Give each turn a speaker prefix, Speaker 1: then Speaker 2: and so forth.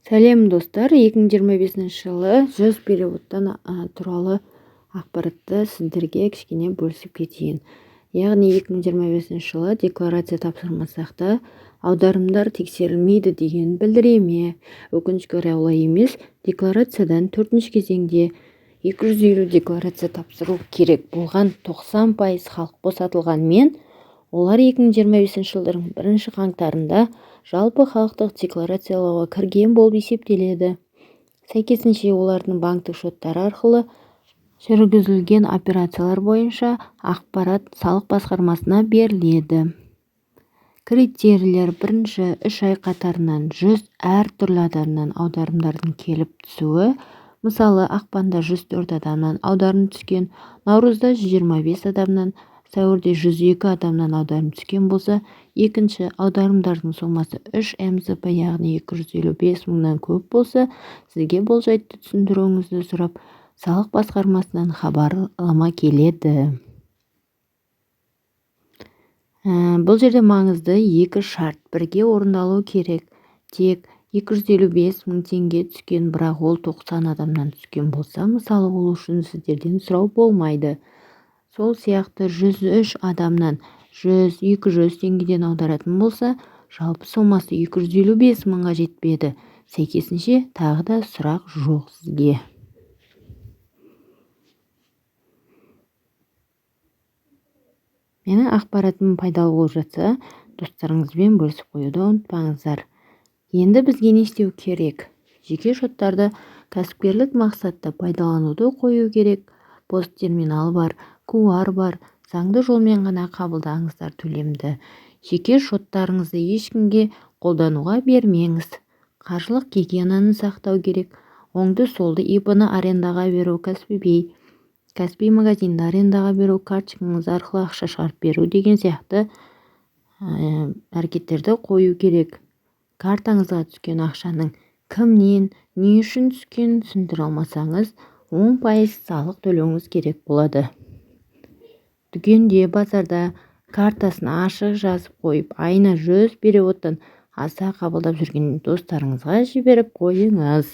Speaker 1: Сәлем достар, 2025 жылы 100 переводтан туралы ақпаратты сіздерге кішкене бөлісіп кетейін. Яғни 2025 жылы декларация тапсырмасақ та аударымдар тексерілмейді деген білдіре ме? Өкінішке орай олай емес. Декларациядан 4-ші кезеңде 250 декларация тапсыру керек болған 90% халық босатылғанмен, олар 2025 жылдың 1 қаңтарында жалпы халықтық декларациялауға кірген болып есептеледі. Сәйкесінше олардың банктік шоттары арқылы жүргізілген операциялар бойынша ақпарат салық басқармасына беріледі. Критерийлер: бірінші, 3 ай қатарынан 100 әртүрлі адамнан аударымдардың келіп түсуі. Мысалы, ақпанда 104 адамнан аударым түскен, наурызда 125 адамнан, сәуірде 102 адамнан аударым түскен болса. Екінші, аударымдардың сомасы 3 МЗП, яғни 255 мыңнан көп болса, сізге бұл жайтты түсіндіруіңізді сұрап, салық басқармасынан хабарлама келеді. Бұл жерде маңызды 2 шарт бірге орындалу керек. Тек 255 мың теңге түскен, бірақ ол 90 адамнан түскен болса, мысалы, ол үшін сіздерден сұрау болмайды. Сол сияқты 103 адамнан 100-200 теңгеден аударатын болса, жалпы сомасы 255 мыңға жетпеді. Сәйкесінше тағы да сұрақ жоқ сізге. Менің ақпаратым пайдалы болып жатса, достарыңызбен бөлісіп қоюды ұмытпаңыздар. Енді бізге не істеу керек? Жеке шоттарды кәсіпкерлік мақсатта пайдалануды қою керек. Посттерминал бар, QR бар. Заңды жолмен ғана қабылдаңыздар төлемді. Жеке шоттарыңызды ешкімге қолдануға бермеңіз. Қаржылық гигиенаны сақтау керек. Оңды-солды ИП-ны арендаға беру, кәсіби магазинді арендаға беру, карточкаңыз арқылы ақша шығарып беру деген сияқты әрекеттерді қою керек. Картаңызға түскен ақшаның кімнен, не үшін түскен түсіндіре алмасаңыз, 10% салық төлеуіңіз керек болады. Дүкенде, базарда картасын ашық жазып қойып, айына 100 переводтан аса қабылдап жүрген достарыңызға жіберіп қойыңыз.